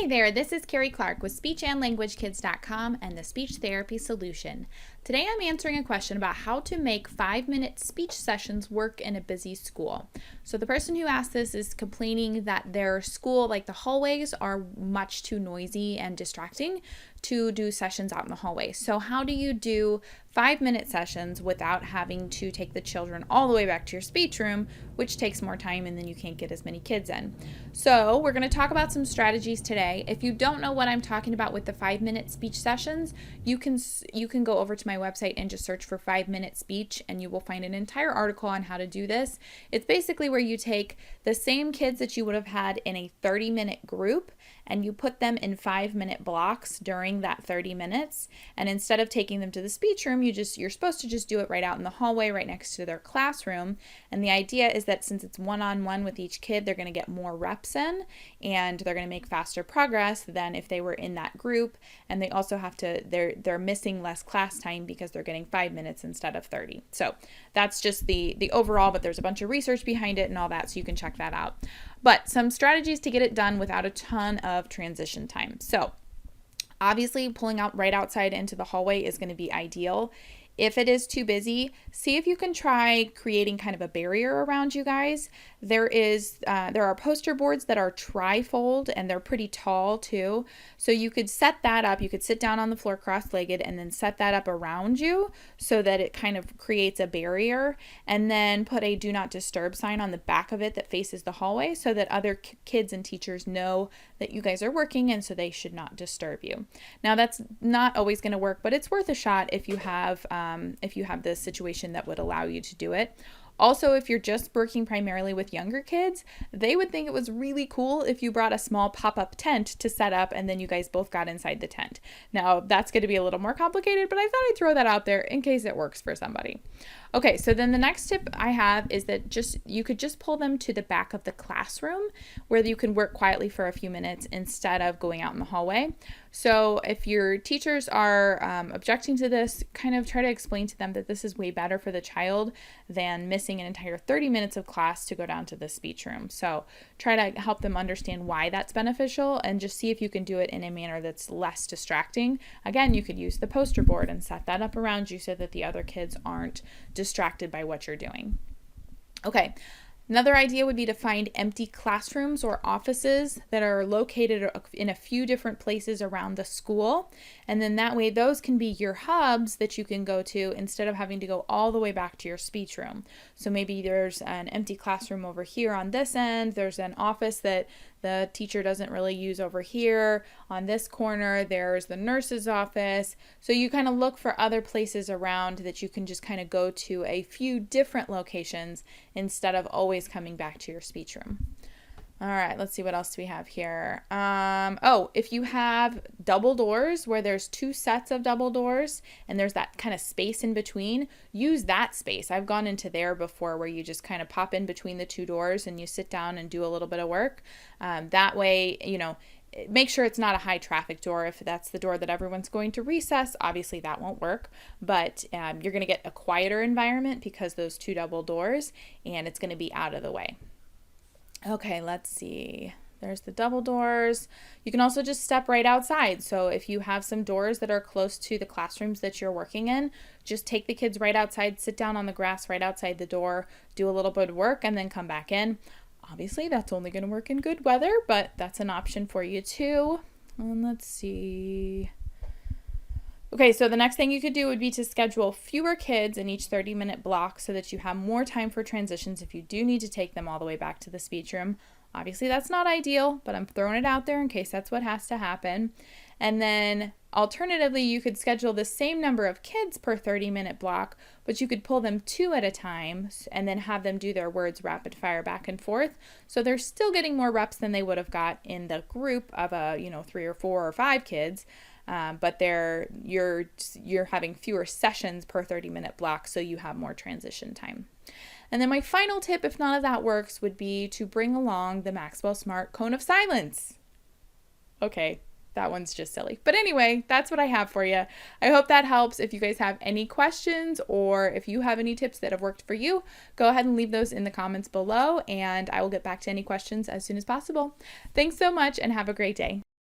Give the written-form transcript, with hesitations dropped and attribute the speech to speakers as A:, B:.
A: Hey there, this is Carrie Clark with SpeechAndLanguageKids.com and the Speech Therapy Solution. Today I'm answering a question about how to make 5-minute speech sessions work in a busy school. So the person who asked this is complaining that their school, like the hallways, are much too noisy and distracting to do sessions out in the hallway. So how do you do 5-minute sessions without having to take the children all the way back to your speech room, which takes more time and then you can't get as many kids in? So we're going to talk about some strategies today. If you don't know what I'm talking about with the 5-minute speech sessions, you can go over to my website and just search for 5-minute speech and you will find an entire article on how to do this. It's basically where you take the same kids that you would have had in a 30-minute group and you put them in 5-minute blocks during that 30 minutes. And instead of taking them to the speech room, you're supposed to just do it right out in the hallway right next to their classroom. And the idea is that since it's one-on-one with each kid, they're going to get more reps in and they're going to make faster progress than if they were in that group. And they also have to, they're missing less class time because they're getting 5 minutes instead of 30. So that's just the overall, but there's a bunch of research behind it and all that, so you can check that out. But some strategies to get it done without a ton of transition time. So obviously pulling out right outside into the hallway is going to be ideal. If it is too busy, see if you can try creating kind of a barrier around you guys. There are poster boards that are tri-fold and they're pretty tall too. So you could set that up. You could sit down on the floor cross-legged and then set that up around you so that it kind of creates a barrier, and then put a do not disturb sign on the back of it that faces the hallway so that other kids and teachers know that you guys are working and so they should not disturb you. Now that's not always going to work, but it's worth a shot if you have this situation that would allow you to do it. Also, if you're just working primarily with younger kids, they would think it was really cool if you brought a small pop-up tent to set up and then you guys both got inside the tent. Now, that's going to be a little more complicated, but I thought I'd throw that out there in case it works for somebody. Okay, so then the next tip I have is that you could just pull them to the back of the classroom where you can work quietly for a few minutes instead of going out in the hallway. So if your teachers are objecting to this, kind of try to explain to them that this is way better for the child than missing an entire 30 minutes of class to go down to the speech room. So try to help them understand why that's beneficial and just see if you can do it in a manner that's less distracting. Again, you could use the poster board and set that up around you so that the other kids aren't distracted by what you're doing. Okay. Another idea would be to find empty classrooms or offices that are located in a few different places around the school. And then that way those can be your hubs that you can go to instead of having to go all the way back to your speech room. So maybe there's an empty classroom over here on this end. There's an office that the teacher doesn't really use over here. On this corner, there's the nurse's office. So you kind of look for other places around that you can just kind of go to a few different locations instead of always coming back to your speech room. All right, let's see what else we have here. If you have double doors where there's 2 sets of double doors and there's that kind of space in between, use that space. I've gone into there before where you just kind of pop in between the 2 doors and you sit down and do a little bit of work. That way, make sure it's not a high traffic door. If that's the door that everyone's going to recess, obviously that won't work, but you're going to get a quieter environment because those 2 double doors, and it's going to be out of the way. Okay, let's see. There's the double doors. You can also just step right outside. So if you have some doors that are close to the classrooms that you're working in, just take the kids right outside, sit down on the grass right outside the door, do a little bit of work, and then come back in. Obviously, that's only going to work in good weather, but that's an option for you too. And let's see. Okay, so the next thing you could do would be to schedule fewer kids in each 30-minute block so that you have more time for transitions if you do need to take them all the way back to the speech room. Obviously, that's not ideal, but I'm throwing it out there in case that's what has to happen. And then alternatively, you could schedule the same number of kids per 30-minute block, but you could pull them 2 at a time and then have them do their words rapid fire back and forth. So they're still getting more reps than they would have got in the group of 3 or 4 or 5 kids. But you're having fewer sessions per 30-minute block, so you have more transition time. And then my final tip, if none of that works, would be to bring along the Maxwell Smart Cone of Silence. Okay, that one's just silly. But anyway, that's what I have for you. I hope that helps. If you guys have any questions or if you have any tips that have worked for you, go ahead and leave those in the comments below, and I will get back to any questions as soon as possible. Thanks so much and have a great day.